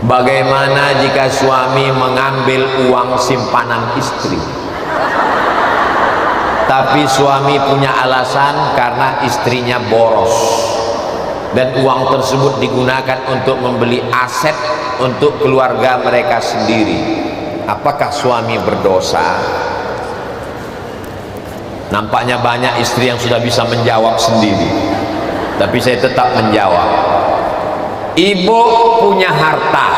Bagaimana jika suami mengambil uang simpanan istri, tapi suami punya alasan karena istrinya boros dan uang tersebut digunakan untuk membeli aset untuk keluarga mereka sendiri? Apakah suami berdosa? Nampaknya banyak istri yang sudah bisa menjawab sendiri, tapi saya tetap menjawab. Ibu punya harta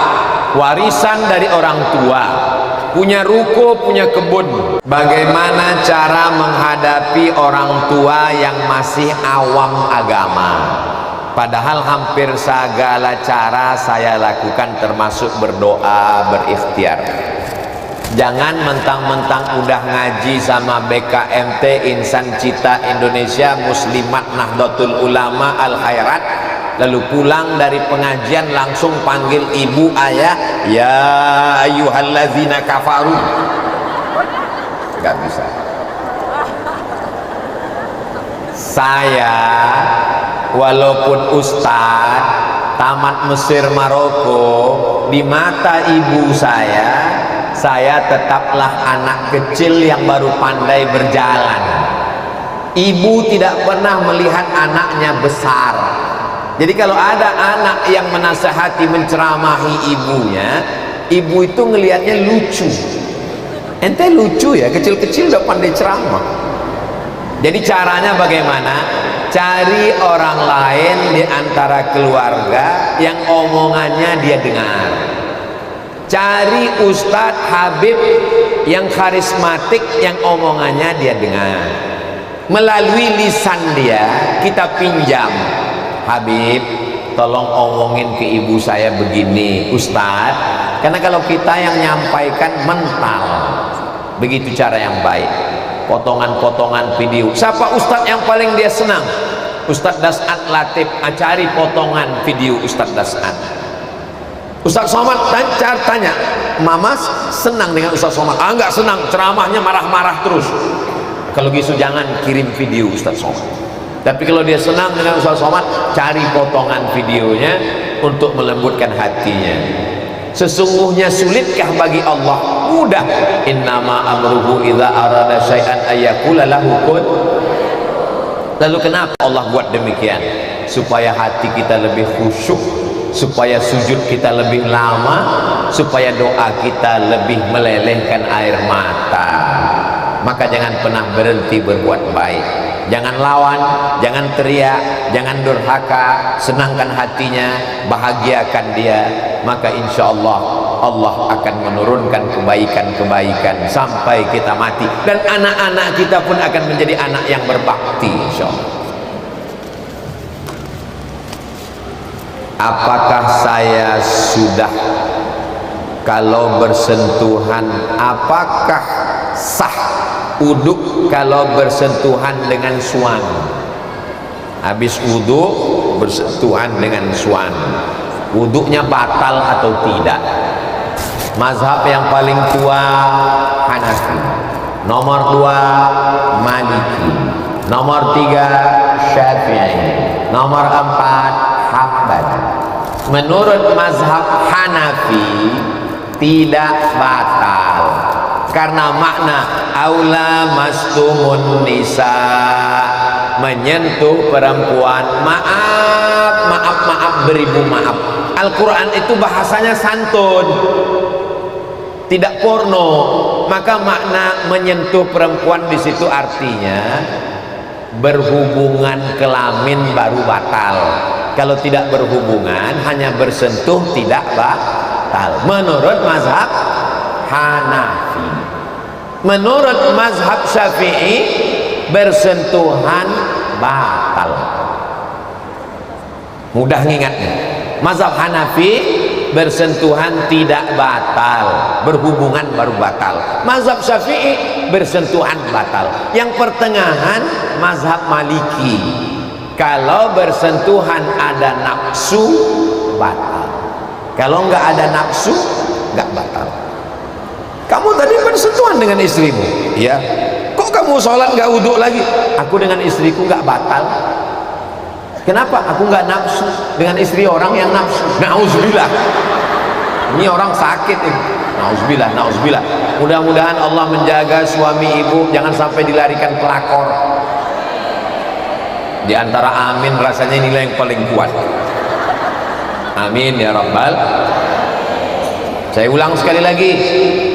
warisan dari orang tua, punya ruko, punya kebun. Bagaimana cara menghadapi orang tua yang masih awam agama? Padahal hampir segala cara saya lakukan, termasuk berdoa, berikhtiar. Jangan mentang-mentang udah ngaji sama BKMT, Insan Cita Indonesia, Muslimat Nahdlatul Ulama Al Khairat, lalu pulang dari pengajian langsung panggil ibu, ayah, ya ayyuhallazina kafaru. Gak bisa. Saya walaupun ustadz tamat Mesir Maroko, di mata ibu saya tetaplah anak kecil yang baru pandai berjalan. Ibu tidak pernah melihat anaknya besar. Jadi kalau ada anak yang menasehati, menceramahi ibunya, ibu itu ngelihatnya lucu. Ente lucu ya, kecil-kecil udah pandai ceramah. Jadi caranya bagaimana? Cari orang lain di antara keluarga yang omongannya dia dengar. Cari ustadz Habib yang karismatik yang omongannya dia dengar. Melalui lisan dia kita pinjam, Habib tolong omongin ke ibu saya begini ustadz, karena kalau kita yang nyampaikan mental, begitu cara yang baik. Potongan-potongan video. Siapa ustadz yang paling dia senang? Ustadz Das'ad Latif. Cari potongan video Ustadz Das'ad. Ustadz Somad tanya, Mama senang dengan Ustadz Somad? Enggak senang, ceramahnya marah-marah terus. Kalau gitu jangan kirim video Ustadz Somad. Tapi kalau dia senang dengan Ustadz Somad, cari potongan videonya untuk melembutkan hatinya. Sesungguhnya sulitkah bagi Allah? Mudah. Innama amruhu idza arada syai'an ayyaqula lahu kun. Lalu kenapa Allah buat demikian? Supaya hati kita lebih khusyuk, supaya sujud kita lebih lama, supaya doa kita lebih melelehkan air mata. Maka jangan pernah berhenti berbuat baik. Jangan lawan, jangan teriak, jangan durhaka, senangkan hatinya, bahagiakan dia. Maka insya Allah Allah akan menurunkan kebaikan-kebaikan sampai kita mati, dan anak-anak kita pun akan menjadi anak yang berbakti insya Allah. Apakah saya sudah kalau bersentuhan, apakah sah wudhu kalau bersentuhan dengan suami? Habis wudhu bersentuhan dengan suami, wudhunya batal atau tidak? Mazhab yang paling tua Hanafi, nomor 2 Maliki, nomor 3 Syafi'i, nomor 4 Hambali. Menurut mazhab Hanafi tidak batal karena makna aula mastumun nisa, menyentuh perempuan. Maaf beribu maaf. Al-Quran itu bahasanya santun, tidak porno. Maka makna menyentuh perempuan di situ artinya berhubungan kelamin baru batal. Kalau tidak berhubungan, hanya bersentuh tidak batal. Menurut mazhab Hanafi. Menurut mazhab Syafi'i, bersentuhan batal. Mudah ngingatnya. Mazhab Hanafi, bersentuhan tidak batal, berhubungan baru batal. Mazhab Syafi'i, bersentuhan batal. Yang pertengahan mazhab Maliki, kalau bersentuhan ada nafsu batal, kalau nggak ada nafsu nggak batal. Kamu tadi bersentuhan dengan istrimu, ya? Kok kamu sholat nggak wudhu lagi? Aku dengan istriku nggak batal. Kenapa? Aku nggak nafsu dengan istri orang yang nafsu. Nauzubillah. Ini orang sakit ini. Nauzubillah, nauzubillah. Mudah-mudahan Allah menjaga suami ibu jangan sampai dilarikan pelakor. Di antara amin rasanya inilah yang paling kuat. Amin ya rabbal. Saya ulang sekali lagi,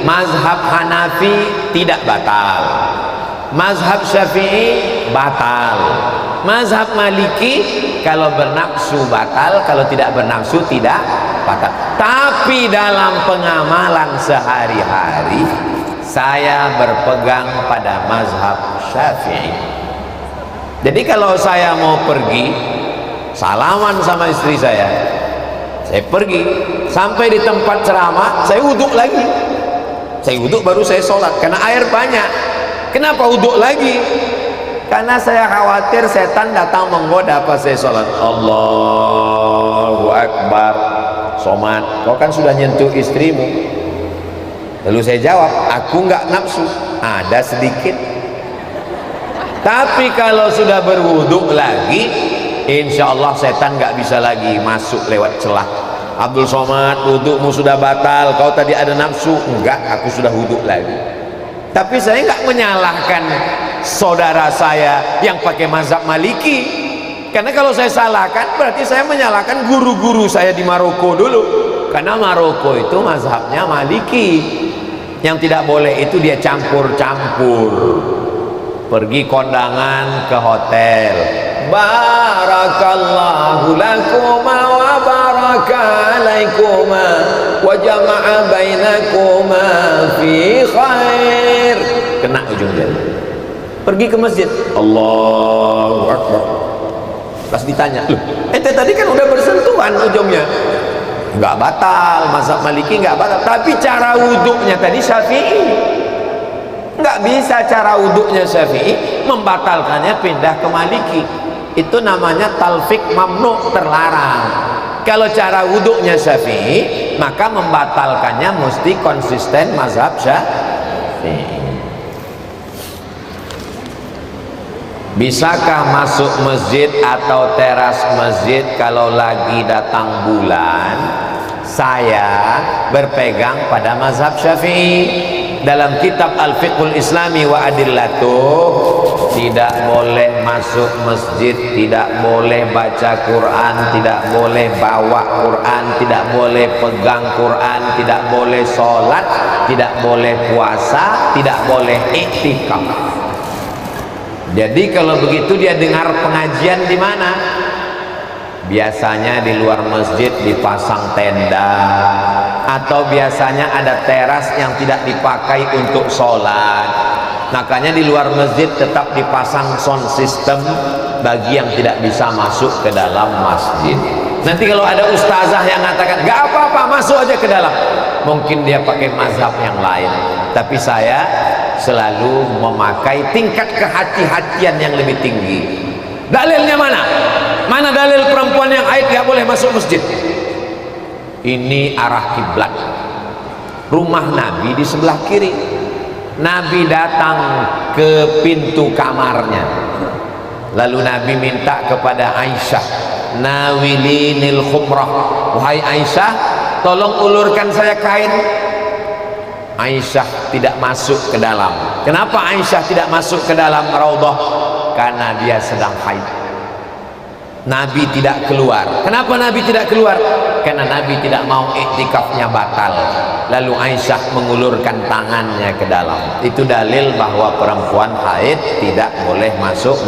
mazhab Hanafi tidak batal, mazhab Syafi'i batal, mazhab Maliki kalau bernafsu batal, kalau tidak bernafsu tidak batal. Tapi dalam pengamalan sehari-hari saya berpegang pada mazhab Syafi'i. Jadi kalau saya mau pergi salaman sama istri saya pergi sampai di tempat ceramah, saya wuduk lagi. Saya wuduk baru saya sholat karena air banyak. Kenapa wuduk lagi? Karena saya khawatir setan datang menggoda pas saya sholat. Allahu Akbar. Somat, kau kan sudah nyentuh istrimu. Lalu saya jawab, aku nggak nafsu, ada sedikit. Tapi kalau sudah berwuduk lagi, insya Allah setan nggak bisa lagi masuk lewat celah. Abdul Somad, wudukmu sudah batal, kau tadi ada nafsu. Enggak, aku sudah wuduk lagi. Tapi saya nggak menyalahkan saudara saya yang pakai mazhab Maliki, karena kalau saya salahkan berarti saya menyalahkan guru-guru saya di Maroko dulu, karena Maroko itu mazhabnya Maliki. Yang tidak boleh itu dia campur-campur. Pergi kondangan ke hotel, barakallahu lakuma wa baraka alaikuma wa jama'a bainakuma fi khair. Kena ujung jari. Pergi ke masjid, Allahu Akbar. Pas ditanya, loh, ente tadi kan udah bersentuhan ujungnya. Enggak batal, mazhab Maliki enggak batal, tapi cara wuduknya tadi Syafi'i. Enggak bisa cara wuduknya Syafi'i membatalkannya pindah ke Maliki. Itu namanya talfik mamnu, terlarang. Kalau cara wuduknya Syafi'i, maka membatalkannya mesti konsisten mazhab Syafi'i. Bisakah masuk masjid atau teras masjid kalau lagi datang bulan? Saya berpegang pada mazhab Syafi'i. Dalam kitab Al-Fiqhul Islami wa Adillatuh, tidak boleh masuk masjid, tidak boleh baca Quran, tidak boleh bawa Quran, tidak boleh pegang Quran, tidak boleh sholat, tidak boleh puasa, tidak boleh iktikaf. Jadi kalau begitu dia dengar pengajian di mana? Biasanya di luar masjid dipasang tenda, atau biasanya ada teras yang tidak dipakai untuk sholat. Makanya di luar masjid tetap dipasang sound system bagi yang tidak bisa masuk ke dalam masjid. Nanti kalau ada ustazah yang mengatakan gak apa-apa, masuk aja ke dalam, mungkin dia pakai mazhab yang lain. Tapi saya selalu memakai tingkat kehati-hatian yang lebih tinggi. Dalilnya mana? Mana dalil perempuan yang haid gak boleh masuk masjid? Ini arah kiblat. Rumah Nabi di sebelah kiri. Nabi datang ke pintu kamarnya, lalu Nabi minta kepada Aisyah, nawilinil khumrah, wahai Aisyah, tolong ulurkan saya kain. Aisyah tidak masuk ke dalam. Kenapa Aisyah tidak masuk ke dalam raudhah? Karena dia sedang haid. Nabi tidak keluar. Kenapa Nabi tidak keluar? Karena Nabi tidak mau iktikafnya batal. Lalu Aisyah mengulurkan tangannya ke dalam. Itu dalil bahwa perempuan haid tidak boleh masuk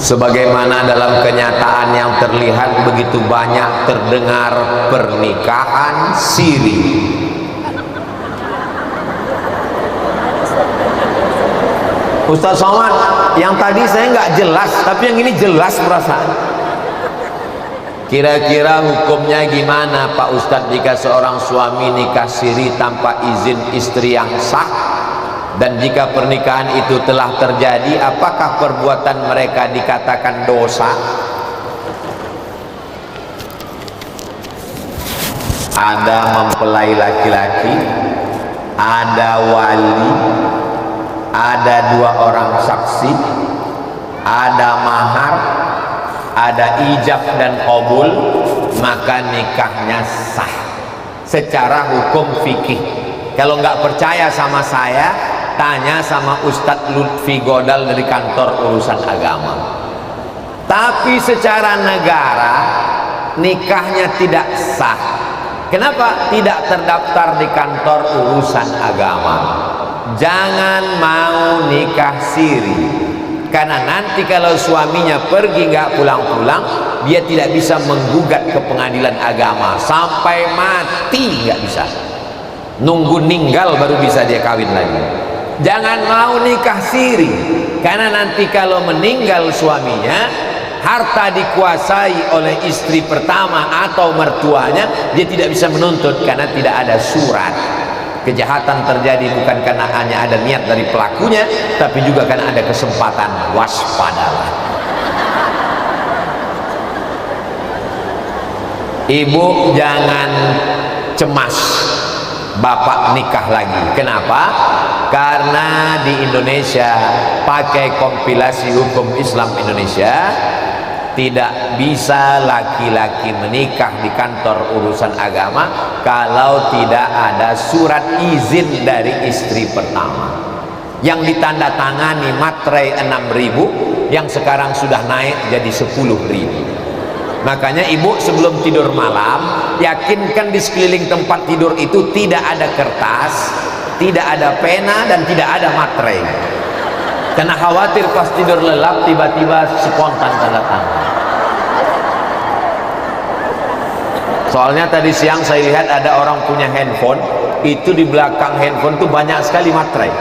sebagaimana dalam kenyataan yang terlihat begitu banyak terdengar pernikahan siri. Ustaz Somad, yang tadi saya nggak jelas, tapi yang ini jelas perasaan. Kira-kira hukumnya gimana Pak Ustadz jika seorang suami nikah siri tanpa izin istri yang sah? Dan jika pernikahan itu telah terjadi, apakah perbuatan mereka dikatakan dosa? Ada mempelai laki-laki, ada wali, ada 2 orang saksi, ada mahar, ada ijab dan qabul, maka nikahnya sah secara hukum fikih. Kalau nggak percaya sama saya, tanya sama Ustadz Lutfi Godal dari kantor urusan agama. Tapi secara negara nikahnya tidak sah. Kenapa? Tidak terdaftar di kantor urusan agama. Jangan mau nikah siri, karena nanti kalau suaminya pergi nggak pulang-pulang, dia tidak bisa menggugat ke pengadilan agama sampai mati, nggak bisa. Nunggu ninggal baru bisa dia kawin lagi. Jangan mau nikah siri, karena nanti kalau meninggal suaminya, harta dikuasai oleh istri pertama atau mertuanya, dia tidak bisa menuntut karena tidak ada surat. Kejahatan terjadi bukan karena hanya ada niat dari pelakunya, tapi juga karena ada kesempatan. Waspadalah. Ibu jangan cemas bapak nikah lagi. Kenapa? Karena di Indonesia pakai kompilasi hukum Islam Indonesia, tidak bisa laki-laki menikah di kantor urusan agama kalau tidak ada surat izin dari istri pertama yang ditandatangani materai 6.000, yang sekarang sudah naik jadi 10.000. Makanya ibu sebelum tidur malam, yakinkan di sekeliling tempat tidur itu tidak ada kertas, tidak ada pena, dan tidak ada materai, karena khawatir pas tidur lelap tiba-tiba spontan tanda tangan. Soalnya tadi siang saya lihat ada orang punya handphone, itu di belakang handphone tuh banyak sekali materai.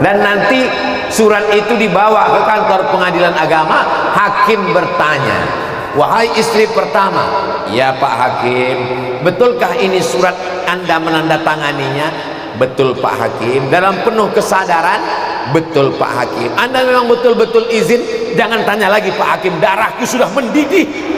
Dan nanti surat itu dibawa ke kantor pengadilan agama, hakim bertanya, wahai istri pertama, ya Pak Hakim, betulkah ini surat Anda menandatanganinya? Betul Pak Hakim. Dalam penuh kesadaran? Betul Pak Hakim. Anda memang betul-betul izin? Jangan tanya lagi Pak Hakim, darahku sudah mendidih.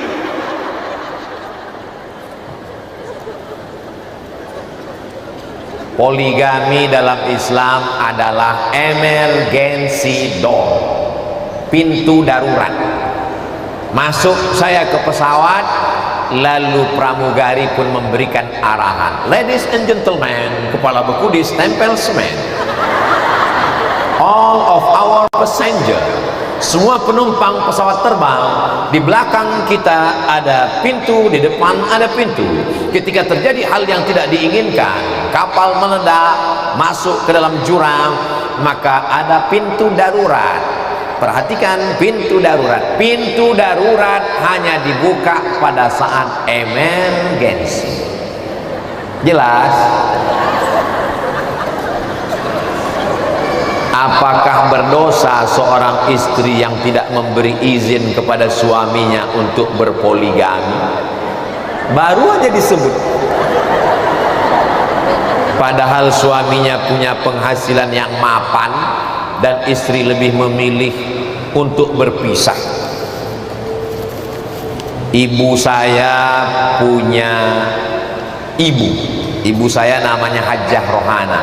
Poligami dalam Islam adalah emergency door, pintu darurat. Masuk saya ke pesawat, lalu pramugari pun memberikan arahan, ladies and gentlemen, kepala beku ditempel semen, all of our passenger, semua penumpang pesawat terbang, di belakang kita ada pintu, di depan ada pintu. Ketika terjadi hal yang tidak diinginkan, kapal meledak, masuk ke dalam jurang, maka ada pintu darurat. Perhatikan pintu darurat. Pintu darurat hanya dibuka pada saat emergensi. Jelas? Apakah berdosa seorang istri yang tidak memberi izin kepada suaminya untuk berpoligami? Baru aja disebut. Padahal suaminya punya penghasilan yang mapan dan istri lebih memilih untuk berpisah. Ibu saya punya ibu saya namanya Hajjah Rohana.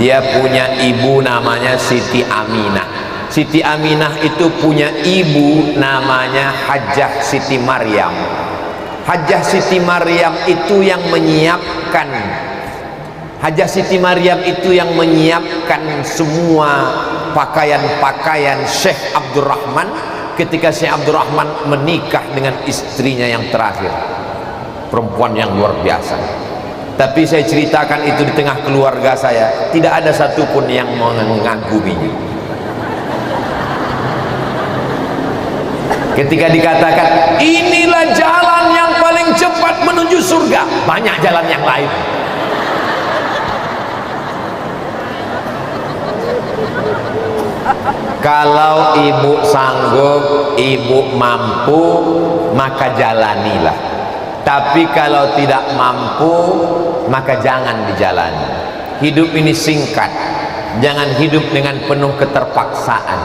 Dia punya ibu namanya Siti Aminah. Siti Aminah itu punya ibu namanya Hajjah Siti Maryam. Hajjah Siti Maryam itu yang menyiapkan semua pakaian-pakaian Syekh Abdurrahman ketika Syekh Abdurrahman menikah dengan istrinya yang terakhir, perempuan yang luar biasa. Tapi saya ceritakan itu di tengah keluarga saya, tidak ada satupun yang mengaguminya. Ketika dikatakan inilah jalan yang paling cepat menuju surga, banyak jalan yang lain. Kalau ibu sanggup, ibu mampu, maka jalanilah. Tapi kalau tidak mampu, maka jangan dijalani. Hidup ini singkat, jangan hidup dengan penuh keterpaksaan.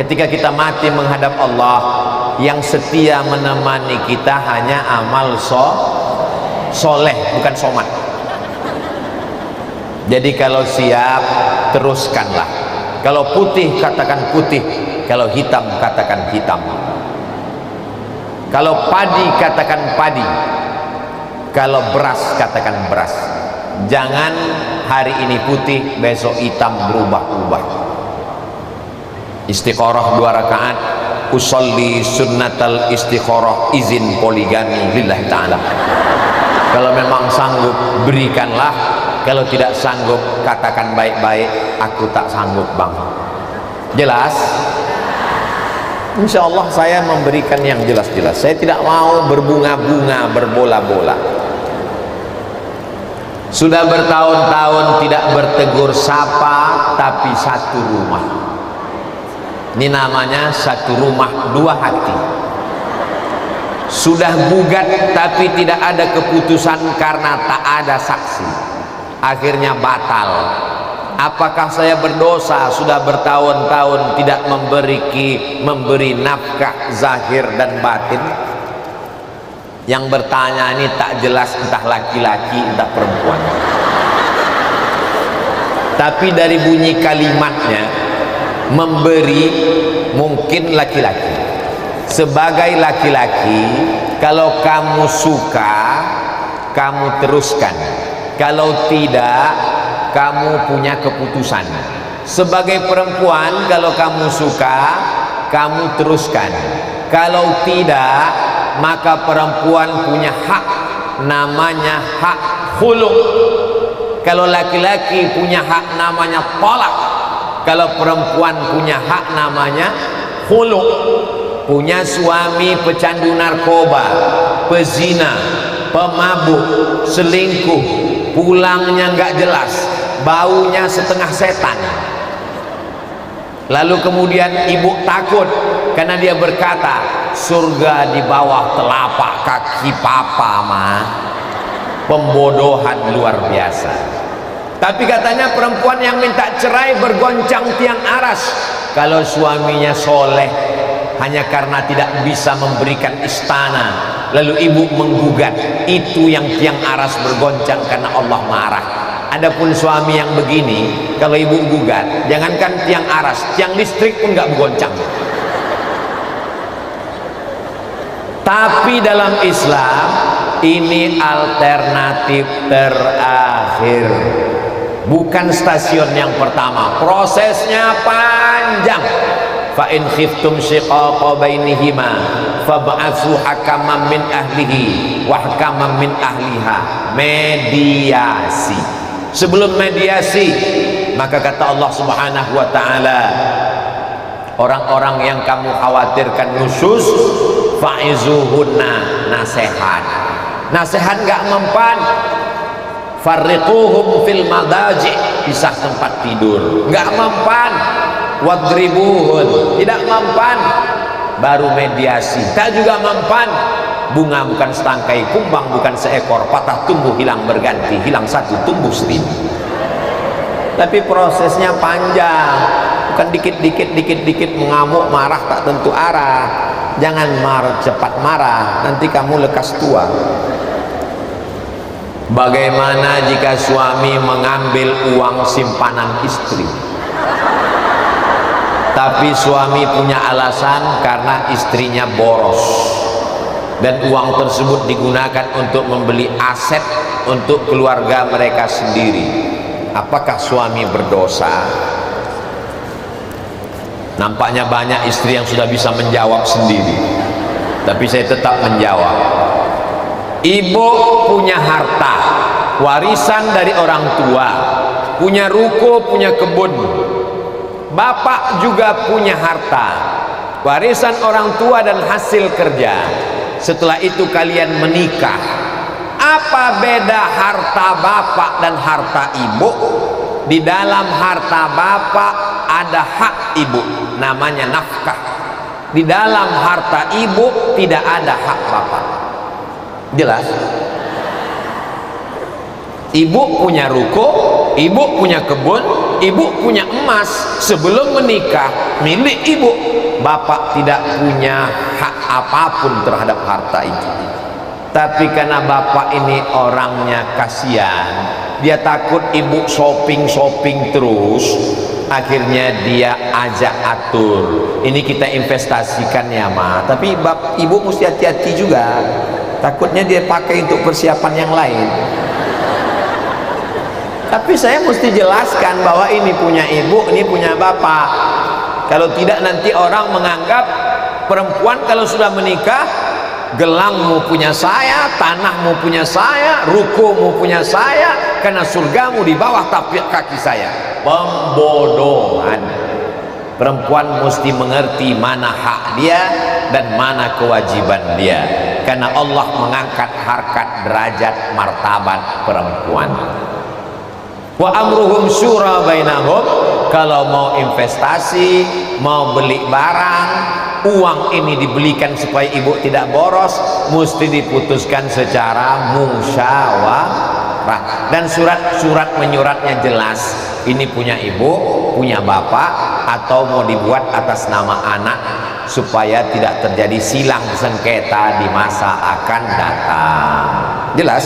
Ketika kita mati menghadap Allah, yang setia menemani kita hanya amal soleh, bukan somat. Jadi kalau siap, teruskanlah. Kalau putih, katakan putih. Kalau hitam katakan hitam, kalau padi katakan padi, kalau beras katakan beras. Jangan hari ini putih besok hitam berubah-ubah. Istikharah 2 rakaat, usolli sunnatal istikharah, izin poligami lillahi ta'ala. Kalau memang sanggup berikanlah, kalau tidak sanggup katakan baik-baik, aku tak sanggup bang. Jelas? Insya Allah saya memberikan yang jelas-jelas. Saya tidak mau berbunga-bunga, berbola-bola. Sudah bertahun-tahun tidak bertegur sapa, tapi satu rumah. Ini namanya satu rumah dua hati. Sudah gugat tapi tidak ada keputusan karena tak ada saksi. Akhirnya batal. Apakah saya berdosa sudah bertahun-tahun tidak memberi nafkah zahir dan batin? Yang bertanya ini tak jelas entah laki-laki entah perempuan. Tapi dari bunyi kalimatnya, memberi mungkin laki-laki. Sebagai laki-laki, kalau kamu suka, kamu teruskan. Kalau tidak, kamu punya keputusan. Sebagai perempuan, kalau kamu suka, kamu teruskan. Kalau tidak, maka perempuan punya hak, namanya hak khulu'. Kalau laki-laki punya hak namanya tolak. Kalau perempuan punya hak namanya khulu'. Punya suami pecandu narkoba, pezina, pemabuk, selingkuh, pulangnya nggak jelas, baunya setengah setan. Lalu kemudian ibu takut karena dia berkata, surga di bawah telapak kaki papa mah. Pembodohan luar biasa. Tapi katanya perempuan yang minta cerai bergoncang tiang aras kalau suaminya soleh, hanya karena tidak bisa memberikan istana, lalu ibu menggugat, itu yang tiang aras bergoncang karena Allah marah. Adapun suami yang begini, kalau ibu gugat, jangankan tiang aras, tiang listrik pun nggak bergoncang. Tapi dalam Islam ini alternatif terakhir, bukan stasiun yang pertama. Prosesnya panjang. Fa in khiftum shiqaqa bainihima fab'atsu hakaman min ahlihi wa hakaman min ahliha. Mediasi. Sebelum mediasi, maka kata Allah Subhanahu wa taala, orang-orang yang kamu khawatirkan nusyuz, fa'izuhunna, nasihat. Nasihat enggak mempan. Farriquhum fil madaji, pisah tempat tidur, enggak mempan. Wadribuhun, tidak mempan. Baru mediasi, tak juga mempan. Bunga bukan setangkai, kumbang bukan seekor, patah tumbuh hilang berganti, hilang satu tumbuh seribu. Tapi prosesnya panjang, bukan dikit-dikit mengamuk, marah tak tentu arah. Jangan cepat marah, nanti kamu lekas tua. Bagaimana jika suami mengambil uang simpanan istri, tapi suami punya alasan karena istrinya boros, dan uang tersebut digunakan untuk membeli aset untuk keluarga mereka sendiri? Apakah suami berdosa? Nampaknya banyak istri yang sudah bisa menjawab sendiri, tapi saya tetap menjawab. Ibu punya harta warisan dari orang tua, punya ruko, punya kebun. Bapak juga punya harta warisan orang tua dan hasil kerja. Setelah itu kalian menikah. Apa beda harta bapak dan harta ibu? Di dalam harta bapak ada hak ibu, namanya nafkah. Di dalam harta ibu tidak ada hak bapak. Jelas? Ibu punya ruko, ibu punya kebun, ibu punya emas. Sebelum menikah milik ibu. Bapak tidak punya hak apapun terhadap harta itu. Tapi karena bapak ini orangnya kasihan, dia takut ibu shopping terus, akhirnya dia ajak atur, ini kita investasikan ya ma, tapi ibu mesti hati-hati juga, takutnya dia pakai untuk persiapan yang lain. Tapi saya mesti jelaskan bahwa ini punya ibu, ini punya bapak. Kalau tidak nanti orang menganggap perempuan kalau sudah menikah, gelangmu punya saya, tanahmu punya saya, rukomu punya saya, karena surgamu di bawah tapak kaki saya. Pembodohan. Perempuan mesti mengerti mana hak dia dan mana kewajiban dia, karena Allah mengangkat harkat, derajat, martabat perempuan. Wa amruhum syura bainahum. Kalau mau investasi, mau beli barang, uang ini dibelikan supaya ibu tidak boros, mesti diputuskan secara musyawarah, dan surat menyuratnya jelas, ini punya ibu, punya bapak, atau mau dibuat atas nama anak supaya tidak terjadi silang sengketa di masa akan datang. Jelas?